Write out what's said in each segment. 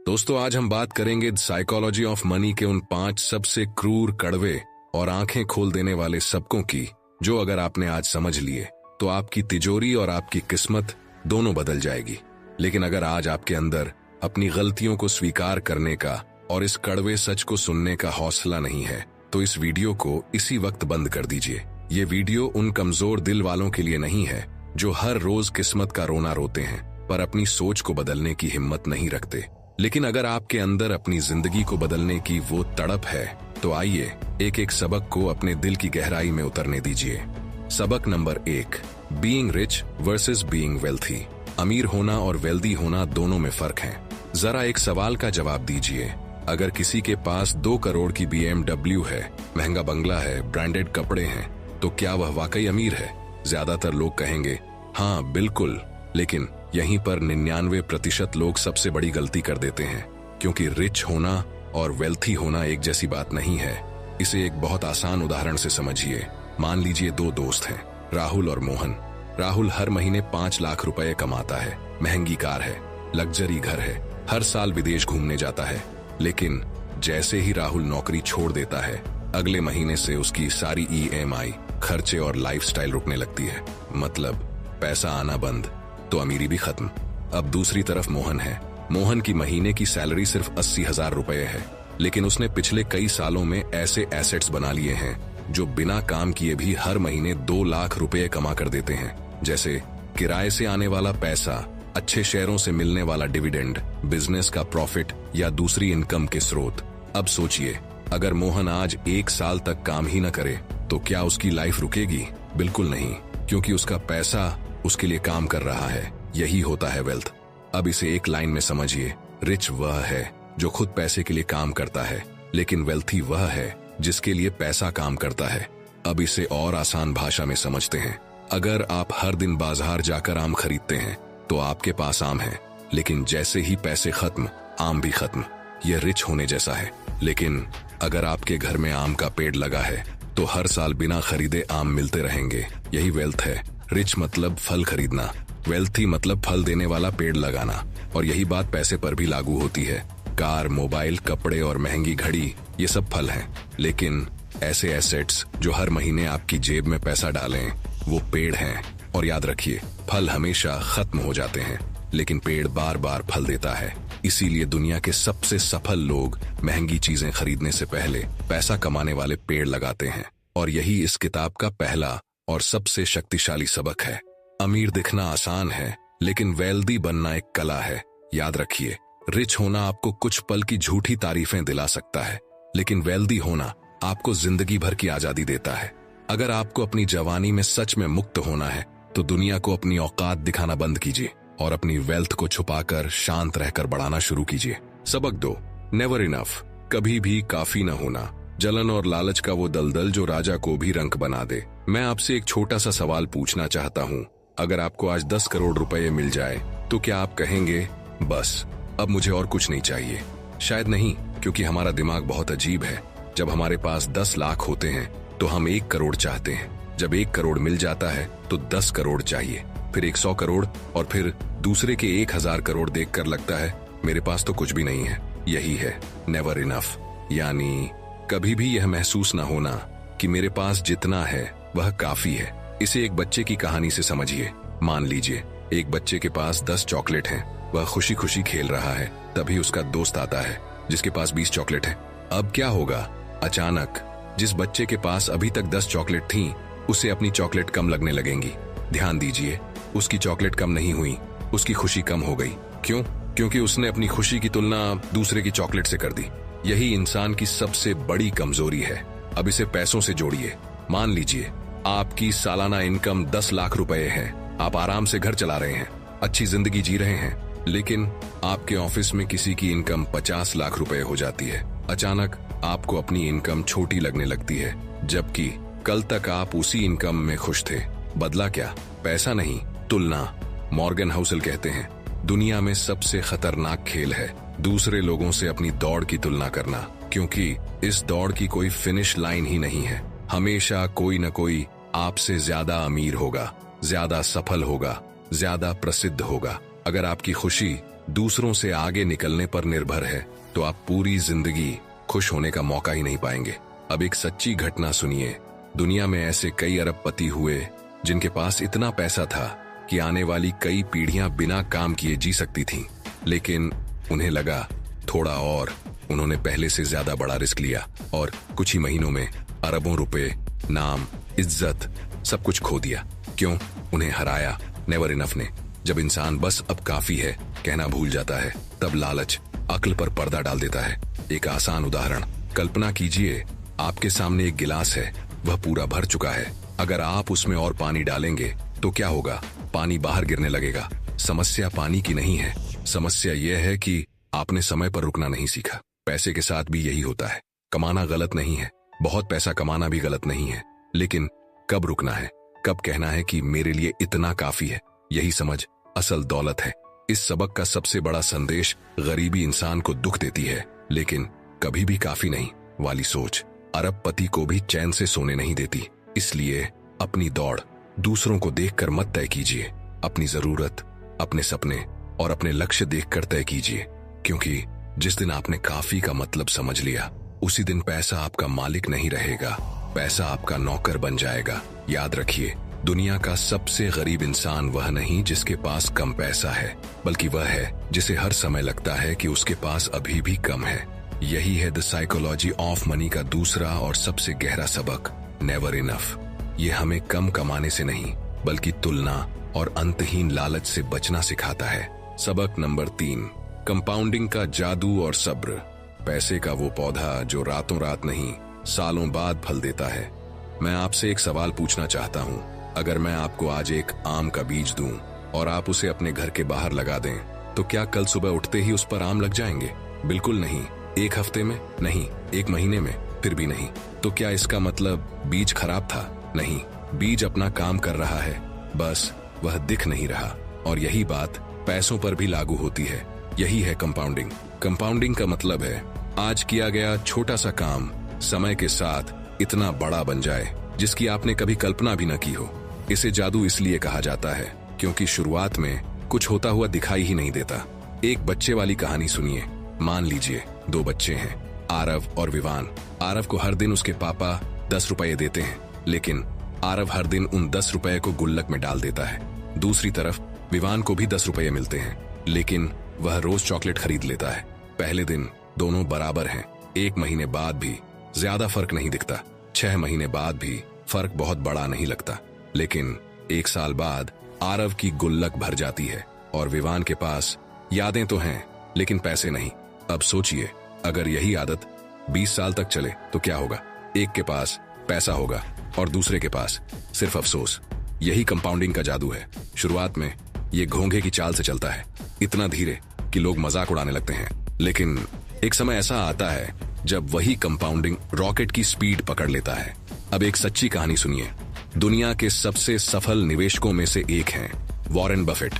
दोस्तों, आज हम बात करेंगे साइकोलॉजी ऑफ मनी के उन 5 सबसे क्रूर, कड़वे और आंखें खोल देने वाले सबकों की, जो अगर आपने आज समझ लिए तो आपकी तिजोरी और आपकी किस्मत दोनों बदल जाएगी। लेकिन अगर आज आपके अंदर अपनी गलतियों को स्वीकार करने का और इस कड़वे सच को सुनने का हौसला नहीं है, तो इस वीडियो को इसी वक्त बंद कर दीजिए। ये वीडियो उन कमजोर दिल वालों के लिए नहीं है जो हर रोज किस्मत का रोना रोते हैं पर अपनी सोच को बदलने की हिम्मत नहीं रखते। लेकिन अगर आपके अंदर अपनी जिंदगी को बदलने की वो तड़प है, तो आइए एक एक सबक को अपने दिल की गहराई में उतरने दीजिए। सबक number 1, being rich versus being wealthy. अमीर होना और वेल्दी होना दोनों में फर्क है। जरा एक सवाल का जवाब दीजिए। अगर किसी के पास 2 करोड़ की BMW है, महंगा बंगला है, ब्रांडेड कपड़े हैं, तो क्या वह वाकई अमीर है? ज्यादातर लोग कहेंगे हाँ बिल्कुल, लेकिन यहीं पर 99% लोग सबसे बड़ी गलती कर देते हैं, क्योंकि रिच होना और वेल्थी होना एक जैसी बात नहीं है। इसे एक बहुत आसान उदाहरण से समझिए। मान लीजिए 2 दोस्त हैं, राहुल और मोहन। राहुल हर महीने 5 लाख रुपए कमाता है, महंगी कार है, लग्जरी घर है, हर साल विदेश घूमने जाता है। लेकिन जैसे ही राहुल नौकरी छोड़ देता है, अगले महीने से उसकी सारी EMI, खर्चे और लाइफस्टाइल रुकने लगती है। मतलब पैसा आना बंद, तो अमीरी भी खत्म। अब दूसरी तरफ मोहन है। मोहन की महीने की सैलरी सिर्फ 80,000 रुपए है, लेकिन उसने पिछले कई सालों में ऐसे एसेट्स बना लिए हैं जो बिना काम किए भी हर महीने 2 लाख रुपए कमा कर देते हैं। जैसे किराए से आने वाला पैसा, अच्छे शेयरों से मिलने वाला डिविडेंड, बिजनेस का प्रॉफिट या दूसरी इनकम के स्रोत। अब सोचिए, अगर मोहन आज 1 साल तक काम ही न करे तो क्या उसकी लाइफ रुकेगी? बिल्कुल नहीं, क्योंकि उसका पैसा उसके लिए काम कर रहा है। यही होता है वेल्थ। अब इसे एक लाइन में समझिए। रिच वह है जो खुद पैसे के लिए काम करता है, लेकिन वेल्थी वह है जिसके लिए पैसा काम करता है। अब इसे और आसान भाषा में समझते हैं। अगर आप हर दिन बाजार जाकर आम खरीदते हैं तो आपके पास आम है, लेकिन जैसे ही पैसे खत्म, आम भी खत्म। यह रिच होने जैसा है। लेकिन अगर आपके घर में आम का पेड़ लगा है तो हर साल बिना खरीदे आम मिलते रहेंगे। यही वेल्थ है। रिच मतलब फल खरीदना, वेल्थी मतलब फल देने वाला पेड़ लगाना। और यही बात पैसे पर भी लागू होती है। कार, मोबाइल, कपड़े और महंगी घड़ी, ये सब फल हैं। लेकिन ऐसे एसेट्स जो हर महीने आपकी जेब में पैसा डालें, वो पेड़ हैं। और याद रखिए, फल हमेशा खत्म हो जाते हैं, लेकिन पेड़ बार बार फल देता है। इसीलिए दुनिया के सबसे सफल लोग महंगी चीजें खरीदने से पहले पैसा कमाने वाले पेड़ लगाते हैं। और यही इस किताब का पहला और सबसे शक्तिशाली सबक है। अमीर दिखना आसान है, लेकिन वेल्दी बनना एक कला है। याद रखिए, रिच होना आपको कुछ पल की झूठी तारीफें दिला सकता है, लेकिन वेल्दी होना आपको जिंदगी भर की आजादी देता है। अगर आपको अपनी जवानी में सच में मुक्त होना है, तो दुनिया को अपनी औकात दिखाना बंद कीजिए और अपनी वेल्थ को छुपाकर शांत रहकर बढ़ाना शुरू कीजिए। सबक 2, नेवर इनफ। कभी भी काफी न होना। जलन और लालच का वो दलदल जो राजा को भी रंक बना दे। मैं आपसे एक छोटा सा सवाल पूछना चाहता हूँ। अगर आपको आज 10 करोड़ रुपए मिल जाए तो क्या आप कहेंगे बस अब मुझे और कुछ नहीं चाहिए? शायद नहीं, क्योंकि हमारा दिमाग बहुत अजीब है। जब हमारे पास 10 लाख होते हैं तो हम 1 करोड़ चाहते हैं। जब 1 करोड़ मिल जाता है तो 10 करोड़ चाहिए, फिर 100 करोड़ और फिर दूसरे के 1000 करोड़ देखकर लगता है मेरे पास तो कुछ भी नहीं है। यही है नेवर इनफ, यानी कभी भी यह महसूस न होना कि मेरे पास जितना है वह काफी है। इसे एक बच्चे की कहानी से समझिए। मान लीजिए एक बच्चे के पास 10 चॉकलेट हैं। वह खुशी खुशी खेल रहा है, तभी उसका दोस्त आता है जिसके पास 20 चॉकलेट है। अब क्या होगा? अचानक जिस बच्चे के पास अभी तक 10 चॉकलेट थीं, उसे अपनी चॉकलेट कम लगने लगेंगी। ध्यान दीजिए, उसकी चॉकलेट कम नहीं हुई, उसकी खुशी कम हो गई। क्यों? क्योंकि उसने अपनी खुशी की तुलना दूसरे की चॉकलेट से कर दी। यही इंसान की सबसे बड़ी कमजोरी है। अब इसे पैसों से जोड़िए। मान लीजिए आपकी सालाना इनकम 10 लाख रुपए है। आप आराम से घर चला रहे हैं, अच्छी जिंदगी जी रहे हैं, लेकिन आपके ऑफिस में किसी की इनकम 50 लाख रुपए हो जाती है। अचानक आपको अपनी इनकम छोटी लगने लगती है, जबकि कल तक आप उसी इनकम में खुश थे। बदला क्या? पैसा नहीं, तुलना। मॉर्गन हाउसल कहते हैं, दुनिया में सबसे खतरनाक खेल है दूसरे लोगों से अपनी दौड़ की तुलना करना, क्योंकि इस दौड़ की कोई फिनिश लाइन ही नहीं है। हमेशा कोई न कोई आपसे ज्यादा अमीर होगा, ज्यादा सफल होगा, ज्यादा प्रसिद्ध होगा। अगर आपकी खुशी दूसरों से आगे निकलने पर निर्भर है तो आप पूरी जिंदगी खुश होने का मौका ही नहीं पाएंगे। अब एक सच्ची घटना सुनिए। दुनिया में ऐसे कई अरबपति हुए जिनके पास इतना पैसा था कि आने वाली कई पीढ़ियां बिना काम किए जी सकती थीं, लेकिन उन्हें लगा थोड़ा और। उन्होंने पहले से ज्यादा बड़ा रिस्क लिया और कुछ ही महीनों में अरबों रुपए, नाम, इज्जत सब कुछ खो दिया। क्यों? उन्हें हराया नेवर इनफ ने। जब इंसान बस अब काफी है कहना भूल जाता है, तब लालच अक्ल पर पर्दा डाल देता है। एक आसान उदाहरण, कल्पना कीजिए आपके सामने एक गिलास है, वह पूरा भर चुका है। अगर आप उसमें और पानी डालेंगे तो क्या होगा? पानी बाहर गिरने लगेगा। समस्या पानी की नहीं है, समस्या यह है कि आपने समय पर रुकना नहीं सीखा। पैसे के साथ भी यही होता है। कमाना गलत नहीं है, बहुत पैसा कमाना भी गलत नहीं है, लेकिन कब रुकना है, कब कहना है कि मेरे लिए इतना काफी है, यही समझ असल दौलत है। इस सबक का सबसे बड़ा संदेश गरीबी इंसान को दुख देती है, लेकिन कभी भी काफी नहीं वाली सोच अरबपति को भी चैन से सोने नहीं देती। इसलिए अपनी दौड़ दूसरों को देखकर मत तय कीजिए, अपनी जरूरत, अपने सपने और अपने लक्ष्य देखकर तय कीजिए। क्योंकि जिस दिन आपने काफी का मतलब समझ लिया, उसी दिन पैसा आपका मालिक नहीं रहेगा, पैसा आपका नौकर बन जाएगा। याद रखिए, दुनिया का सबसे गरीब इंसान वह नहीं जिसके पास कम पैसा है, बल्कि वह है जिसे हर समय लगता है कि उसके पास अभी भी कम है। यही है द साइकोलॉजी ऑफ मनी का दूसरा और सबसे गहरा सबक, नेवर इनफ। ये हमें कम कमाने से नहीं, बल्कि तुलना और अंतहीन लालच से बचना सिखाता है। सबक नंबर 3, कंपाउंडिंग का जादू और सब्र। पैसे का वो पौधा जो रातों रात नहीं, सालों बाद फल देता है। मैं आपसे एक सवाल पूछना चाहता हूँ। अगर मैं आपको आज एक आम का बीज दूं और आप उसे अपने घर के बाहर लगा दें, तो क्या कल सुबह उठते ही उस पर आम लग जाएंगे? बिल्कुल नहीं। एक हफ्ते में? नहीं। एक महीने में? फिर भी नहीं। तो क्या इसका मतलब बीज खराब था? नहीं, बीज अपना काम कर रहा है, बस वह दिख नहीं रहा। और यही बात पैसों पर भी लागू होती है। यही है कंपाउंडिंग। कंपाउंडिंग का मतलब है आज किया गया छोटा सा काम समय के साथ इतना बड़ा बन जाए जिसकी आपने कभी कल्पना भी न की हो। इसे जादू इसलिए कहा जाता है क्योंकि शुरुआत में कुछ होता हुआ दिखाई ही नहीं देता। एक बच्चे वाली कहानी सुनिए। मान लीजिए 2 बच्चे हैं, आरव और विवान। आरव को हर दिन उसके पापा 10 रुपए देते हैं, लेकिन आरव हर दिन उन 10 रुपए को गुल्लक में डाल देता है। दूसरी तरफ विवान को भी 10 रुपए मिलते हैं, लेकिन वह रोज चॉकलेट खरीद लेता है। पहले दिन दोनों बराबर हैं, 1 महीने बाद भी ज्यादा फर्क नहीं दिखता, 6 महीने बाद भी फर्क बहुत बड़ा नहीं लगता, लेकिन 1 साल बाद आरव की गुल्लक भर जाती है और विवान के पास यादें तो हैं लेकिन पैसे नहीं। अब सोचिए, अगर यही आदत 20 साल तक चले तो क्या होगा? एक के पास पैसा होगा और दूसरे के पास सिर्फ अफसोस। यही कंपाउंडिंग का जादू है। शुरुआत में ये घोंघे की चाल से चलता है, इतना धीरे कि लोग मजाक उड़ाने लगते हैं, लेकिन एक समय ऐसा आता है जब वही कंपाउंडिंग रॉकेट की स्पीड पकड़ लेता है। अब एक सच्ची कहानी सुनिए। दुनिया के सबसे सफल निवेशकों में से एक हैं वॉरेन बफेट।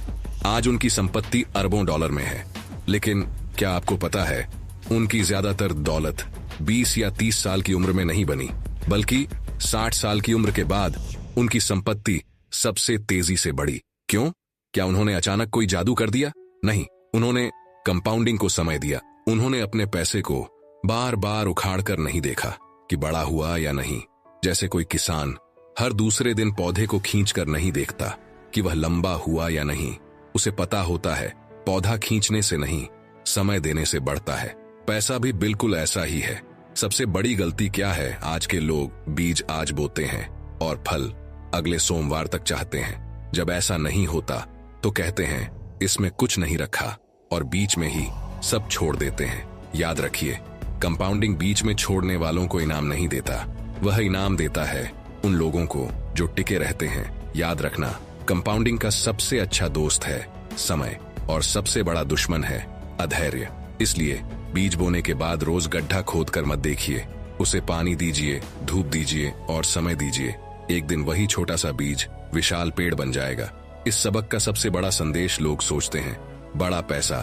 आज उनकी संपत्ति अरबों डॉलर में है, लेकिन क्या आपको पता है उनकी ज्यादातर दौलत 20 या 30 साल की उम्र में नहीं बनी, बल्कि 60 साल की उम्र के बाद उनकी संपत्ति सबसे तेजी से बढ़ी। क्यों? क्या उन्होंने अचानक कोई जादू कर दिया? नहीं, उन्होंने कंपाउंडिंग को समय दिया। उन्होंने अपने पैसे को बार बार उखाड़ कर नहीं देखा कि बड़ा हुआ या नहीं। जैसे कोई किसान हर दूसरे दिन पौधे को खींच कर नहीं देखता कि वह लंबा हुआ या नहीं। उसे पता होता है पौधा खींचने से नहीं, समय देने से बढ़ता है। पैसा भी बिल्कुल ऐसा ही है। सबसे बड़ी गलती क्या है? आज के लोग बीज आज बोते हैं और फल अगले सोमवार तक चाहते हैं। जब ऐसा नहीं होता तो कहते हैं इसमें कुछ नहीं रखा और बीच में ही सब छोड़ देते हैं। याद रखिए, कंपाउंडिंग बीच में छोड़ने वालों को इनाम नहीं देता, वह इनाम देता है उन लोगों को जो टिके रहते हैं। याद रखना, कंपाउंडिंग का सबसे अच्छा दोस्त है समय और सबसे बड़ा दुश्मन है अधैर्य। इसलिए बीज बोने के बाद रोज गड्ढा खोद कर मत देखिए, उसे पानी दीजिए, धूप दीजिए और समय दीजिए। एक दिन वही छोटा सा बीज विशाल पेड़ बन जाएगा। इस सबक का सबसे बड़ा संदेश, लोग सोचते हैं बड़ा पैसा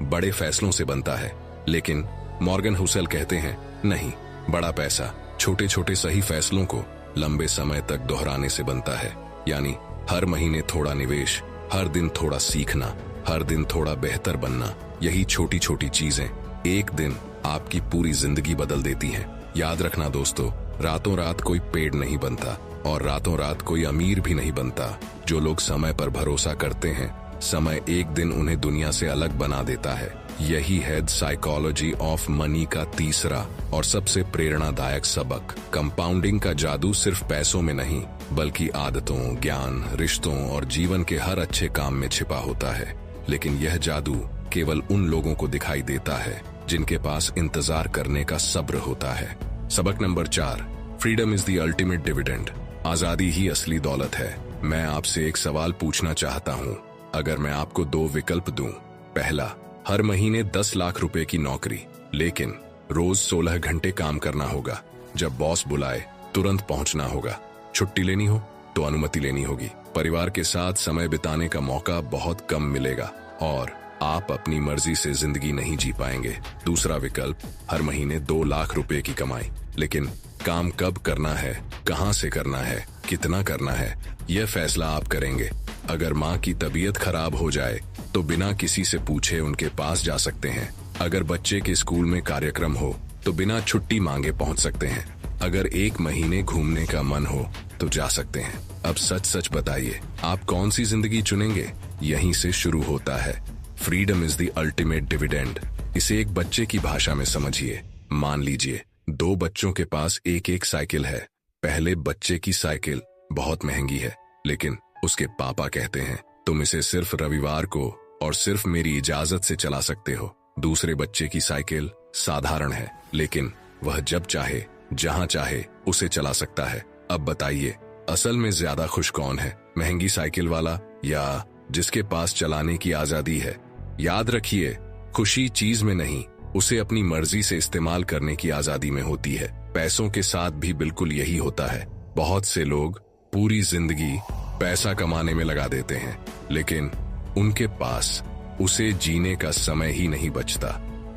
बड़े फैसलों से बनता है, लेकिन मॉर्गन हुसेल कहते हैं नहीं, बड़ा पैसा छोटे छोटे सही फैसलों को लंबे समय तक दोहराने से बनता है। यानी हर महीने थोड़ा निवेश, हर दिन थोड़ा सीखना हर दिन थोड़ा बेहतर बनना, यही छोटी छोटी चीजें एक दिन आपकी पूरी जिंदगी बदल देती हैं। याद रखना दोस्तों, रातों रात कोई पेड़ नहीं बनता और रातों रात कोई अमीर भी नहीं बनता। जो लोग समय पर भरोसा करते हैं, समय एक दिन उन्हें दुनिया से अलग बना देता है। यही है साइकोलॉजी ऑफ मनी का तीसरा और सबसे प्रेरणादायक सबक। कंपाउंडिंग का जादू सिर्फ पैसों में नहीं, बल्कि आदतों, ज्ञान, रिश्तों और जीवन के हर अच्छे काम में छिपा होता है। लेकिन यह जादू केवल उन लोगों को दिखाई देता है जिनके पास इंतजार करने का सब्र होता है। सबक number 4, freedom is the ultimate dividend. आजादी ही असली दौलत है। मैं आपसे एक सवाल पूछना चाहता हूँ। अगर मैं आपको 2 विकल्प दूं, पहला, हर महीने 10 लाख रुपए की नौकरी, लेकिन रोज 16 घंटे काम करना होगा, जब बॉस बुलाए तुरंत पहुंचना होगा, छुट्टी लेनी हो तो अनुमति लेनी होगी, परिवार के साथ समय बिताने का मौका बहुत कम मिलेगा और आप अपनी मर्जी से जिंदगी नहीं जी पाएंगे। दूसरा विकल्प, हर महीने 2 लाख रुपए की कमाई, लेकिन काम कब करना है, कहां से करना है, कितना करना है, यह फैसला आप करेंगे। अगर माँ की तबीयत खराब हो जाए तो बिना किसी से पूछे उनके पास जा सकते हैं। अगर बच्चे के स्कूल में कार्यक्रम हो तो बिना छुट्टी मांगे पहुंच सकते हैं। अगर 1 महीने घूमने का मन हो तो जा सकते हैं। अब सच सच बताइए, आप कौन सी जिंदगी चुनेंगे? यहीं से शुरू होता है। Freedom is the ultimate dividend. इसे एक बच्चे की भाषा में समझिए। मान लीजिए 2 बच्चों के पास एक एक साइकिल है। पहले बच्चे की साइकिल बहुत महंगी है, लेकिन उसके पापा कहते हैं तुम इसे सिर्फ रविवार को और सिर्फ मेरी इजाजत से चला सकते हो। दूसरे बच्चे की साइकिल साधारण है, लेकिन वह जब चाहे जहां चाहे उसे चला सकता है। अब बताइए, असल में ज्यादा खुश कौन है, महंगी साइकिल वाला या जिसके पास चलाने की आजादी है? याद रखिए, खुशी चीज में नहीं, उसे अपनी मर्जी से इस्तेमाल करने की आजादी में होती है। पैसों के साथ भी बिल्कुल यही होता है। बहुत से लोग पूरी जिंदगी पैसा कमाने में लगा देते हैं, लेकिन उनके पास उसे जीने का समय ही नहीं बचता।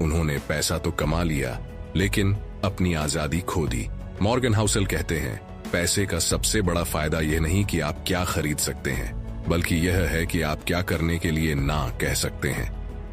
उन्होंने पैसा तो कमा लिया, लेकिन अपनी आजादी खो दी। मॉर्गन हाउसल कहते हैं, पैसे का सबसे बड़ा फायदा यह नहीं कि आप क्या खरीद सकते हैं, बल्कि यह है कि आप क्या करने के लिए ना कह सकते हैं।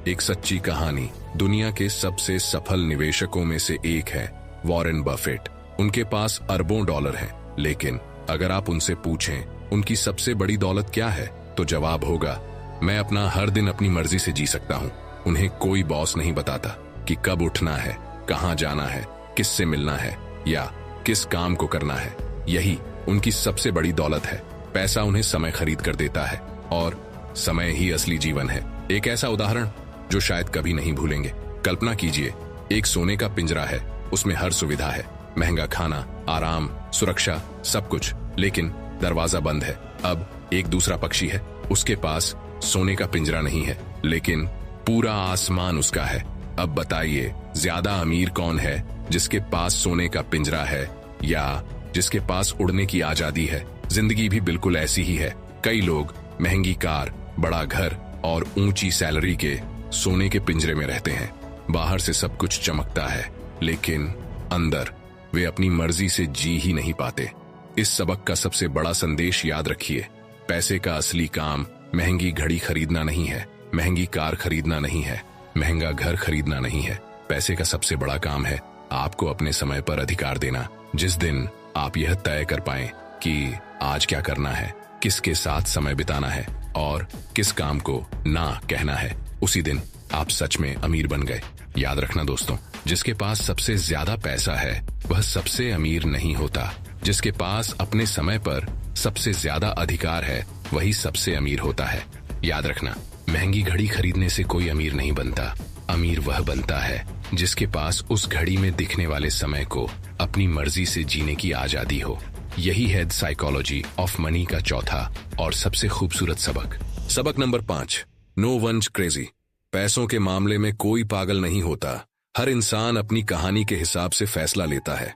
एक सच्ची कहानी, दुनिया के सबसे सफल निवेशकों में से एक है वॉरेन बफेट। उनके पास अरबों डॉलर हैं, लेकिन अगर आप उनसे पूछें उनकी सबसे बड़ी दौलत क्या है, तो जवाब होगा, मैं अपना हर दिन अपनी मर्जी से जी सकता हूँ। उन्हें कोई बॉस नहीं बताता कि कब उठना है, कहाँ जाना है, किससे मिलना है या किस काम को करना है। यही उनकी सबसे बड़ी दौलत है। पैसा उन्हें समय खरीद कर देता है और समय ही असली जीवन है। एक ऐसा उदाहरण जो शायद कभी नहीं भूलेंगे। कल्पना कीजिए, एक सोने का पिंजरा है, उसमें हर सुविधा है, महंगा खाना, आराम, सुरक्षा, सब कुछ, लेकिन दरवाजा बंद है। अब एक दूसरा पक्षी है, उसके पास सोने का पिंजरा नहीं है, लेकिन पूरा आसमान उसका है। अब बताइए, ज्यादा अमीर कौन है, जिसके पास सोने का पिंजरा है या जिसके पास उड़ने की आजादी है? जिंदगी भी बिल्कुल ऐसी ही है। कई लोग महंगी कार, बड़ा घर और ऊंची सैलरी के सोने के पिंजरे में रहते हैं। बाहर से सब कुछ चमकता है, लेकिन अंदर वे अपनी मर्जी से जी ही नहीं पाते। इस सबक का सबसे बड़ा संदेश याद रखिए, पैसे का असली काम महंगी घड़ी खरीदना नहीं है, महंगी कार खरीदना नहीं है, महंगा घर खरीदना नहीं है। पैसे का सबसे बड़ा काम है आपको अपने समय पर अधिकार देना। जिस दिन आप यह तय कर पाएं कि आज क्या करना है, किसके साथ समय बिताना है और किस काम को ना कहना है, उसी दिन आप सच में अमीर बन गए। याद रखना दोस्तों, जिसके पास सबसे ज्यादा पैसा है वह सबसे अमीर नहीं होता। जिसके पास अपने समय पर सबसे ज्यादा अधिकार है वही सबसे अमीर होता है। याद रखना, महंगी घड़ी खरीदने से कोई अमीर नहीं बनता। अमीर वह बनता है जिसके पास उस घड़ी में दिखने वाले समय को अपनी मर्जी से जीने की आजादी हो। यही है साइकोलॉजी ऑफ मनी का चौथा और सबसे खूबसूरत सबक। सबक नंबर 5, नो वंस क्रेजी। पैसों के मामले में कोई पागल नहीं होता। हर इंसान अपनी कहानी के हिसाब से फैसला लेता है।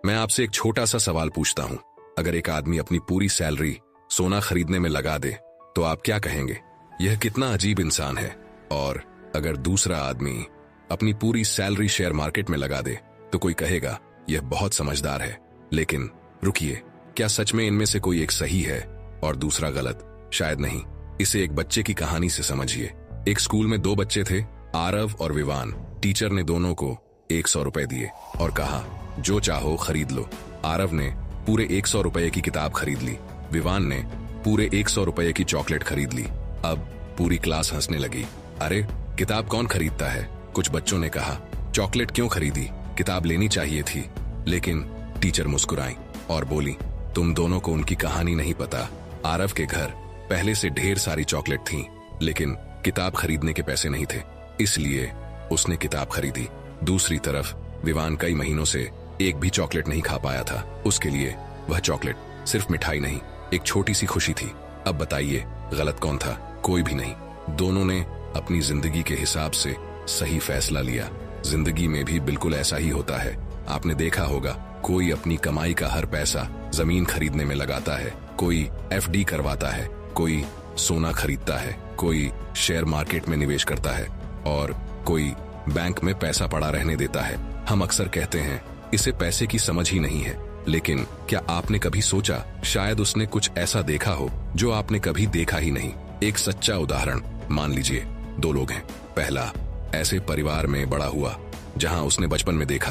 मैं आपसे एक छोटा सा सवाल पूछता हूं, अगर एक आदमी अपनी पूरी सैलरी सोना खरीदने में लगा दे तो आप क्या कहेंगे? यह कितना अजीब इंसान है। और अगर दूसरा आदमी अपनी पूरी सैलरी शेयर मार्केट में लगा दे तो कोई कहेगा यह बहुत समझदार है। लेकिन रुकिए, क्या सच में इनमें से कोई एक सही है और दूसरा गलत? शायद नहीं। इसे एक बच्चे की कहानी से समझिए। एक स्कूल में दो बच्चे थे, आरव और विवान। टीचर ने दोनों को 100 रुपए दिए और कहा, जो चाहो खरीद लो। आरव ने पूरे 100 रुपए की किताब खरीद ली। विवान ने पूरे 100 रुपए की चॉकलेट खरीद ली। अब पूरी क्लास हंसने लगी। अरे, किताब कौन खरीदता है? कुछ बच्चों ने कहा। चॉकलेट क्यों खरीदी? किताब लेनी चाहिए थी। लेकिन टीचर मुस्कुराई और बोली, तुम दोनों को उनकी कहानी नहीं पता। आरव के घर पहले से ढेर सारी चॉकलेट थीं, लेकिन किताब खरीदने के पैसे नहीं थे, इसलिए उसने किताब खरीदी। दूसरी तरफ विवान कई महीनों से एक भी चॉकलेट नहीं खा पाया था। उसके लिए वह चॉकलेट सिर्फ मिठाई नहीं, एक छोटी सी खुशी थी। अब बताइए, गलत कौन था? कोई भी नहीं। दोनों ने अपनी जिंदगी के हिसाब से सही फैसला लिया। जिंदगी में भी बिल्कुल ऐसा ही होता है। आपने देखा होगा, कोई अपनी कमाई का हर पैसा जमीन खरीदने में लगाता है, कोई एफडी करवाता है, कोई सोना खरीदता है, कोई शेयर मार्केट में निवेश करता है और कोई बैंक में पैसा पड़ा रहने देता है। हम अक्सर कहते हैं, इसे पैसे की समझ ही नहीं है। लेकिन क्या आपने कभी सोचा, शायद उसने कुछ ऐसा देखा हो जो आपने कभी देखा ही नहीं। एक सच्चा उदाहरण मान लीजिए, दो लोग हैं। पहला ऐसे परिवार में बड़ा हुआ जहां उसने बचपन में देखा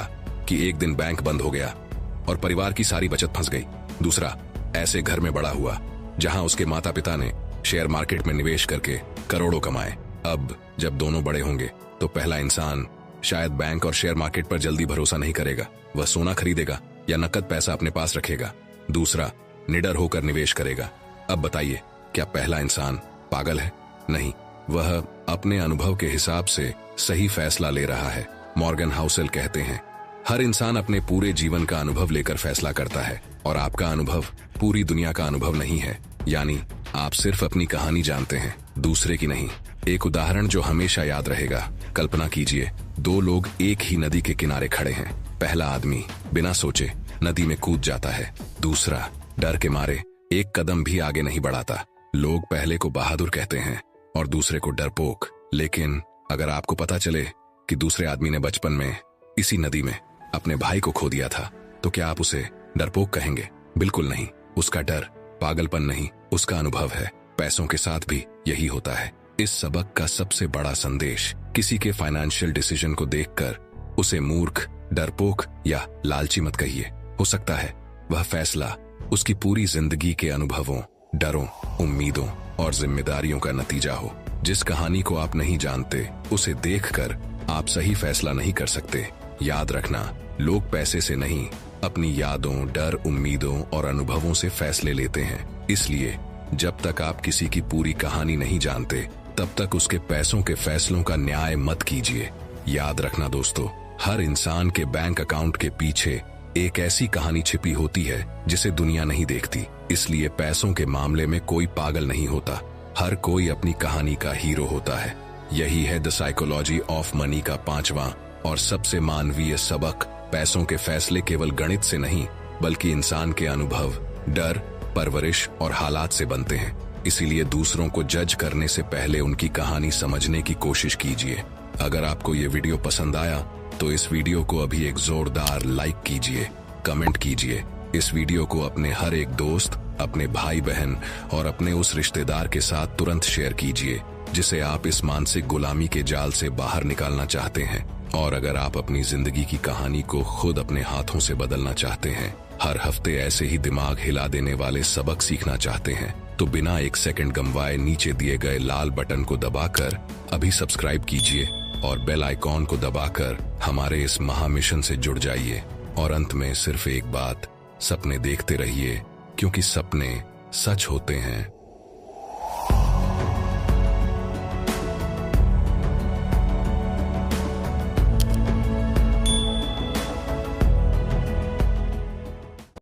कि एक दिन बैंक बंद हो गया और परिवार की सारी बचत फंस गई। दूसरा ऐसे घर में बड़ा हुआ जहां उसके माता पिता ने शेयर मार्केट में निवेश करके करोड़ों कमाए। अब जब दोनों बड़े होंगे तो पहला इंसान शायद बैंक और शेयर मार्केट पर जल्दी भरोसा नहीं करेगा। वह सोना खरीदेगा या नकद पैसा अपने पास रखेगा। दूसरा निडर होकर निवेश करेगा। अब बताइए, क्या पहला इंसान पागल है? नहीं, वह अपने अनुभव के हिसाब से सही फैसला ले रहा है। मॉर्गन हाउसेल कहते हैं, हर इंसान अपने पूरे जीवन का अनुभव लेकर फैसला करता है और आपका अनुभव पूरी दुनिया का अनुभव नहीं है। यानी आप सिर्फ अपनी कहानी जानते हैं, दूसरे की नहीं। एक उदाहरण जो हमेशा याद रहेगा, कल्पना कीजिए, दो लोग एक ही नदी के किनारे खड़े हैं। पहला आदमी बिना सोचे नदी में कूद जाता है, दूसरा डर के मारे एक कदम भी आगे नहीं बढ़ाता। लोग पहले को बहादुर कहते हैं और दूसरे को डरपोक। लेकिन अगर आपको पता चले कि दूसरे आदमी ने बचपन में इसी नदी में अपने भाई को खो दिया था, तो क्या आप उसे डरपोक कहेंगे? बिल्कुल नहीं। उसका डर पागलपन नहीं, उसका अनुभव है। पैसों के साथ भी यही होता है। इस सबक का सबसे बड़ा संदेश, किसी के फाइनेंशियल डिसीजन को देखकर उसे मूर्ख, डरपोक या लालची मत कहिए। हो सकता है वह फैसला उसकी पूरी जिंदगी के अनुभवों, डरों, उम्मीदों और जिम्मेदारियों का नतीजा हो। जिस कहानी को आप नहीं जानते, उसे देखकर आप सही फैसला नहीं कर सकते। याद रखना, लोग पैसे से नहीं, अपनी यादों, डर, उम्मीदों और अनुभवों से फैसले लेते हैं। इसलिए जब तक आप किसी की पूरी कहानी नहीं जानते, तब तक उसके पैसों के फैसलों का न्याय मत कीजिए। याद रखना दोस्तों, हर इंसान के बैंक अकाउंट के पीछे एक ऐसी कहानी छिपी होती है जिसे दुनिया नहीं देखती। इसलिए पैसों के मामले में कोई पागल नहीं होता, हर कोई अपनी कहानी का हीरो होता है। यही है द साइकोलॉजी ऑफ मनी का 5वां और सबसे मानवीय सबक। पैसों के फैसले केवल गणित से नहीं, बल्कि इंसान के अनुभव, डर, परवरिश और हालात से बनते हैं। इसीलिए दूसरों को जज करने से पहले उनकी कहानी समझने की कोशिश कीजिए। अगर आपको ये वीडियो पसंद आया तो इस वीडियो को अभी एक जोरदार लाइक कीजिए, कमेंट कीजिए। इस वीडियो को अपने हर एक दोस्त, अपने भाई बहन और अपने उस रिश्तेदार के साथ तुरंत शेयर कीजिए जिसे आप इस मानसिक गुलामी के जाल से बाहर निकालना चाहते हैं। और अगर आप अपनी जिंदगी की कहानी को खुद अपने हाथों से बदलना चाहते हैं, हर हफ्ते ऐसे ही दिमाग हिला देने वाले सबक सीखना चाहते हैं, तो बिना एक सेकंड गंवाए नीचे दिए गए लाल बटन को दबाकर अभी सब्सक्राइब कीजिए और बेल आइकॉन को दबाकर हमारे इस महामिशन से जुड़ जाइए। और अंत में सिर्फ एक बात, सपने देखते रहिए, क्योंकि सपने सच होते हैं।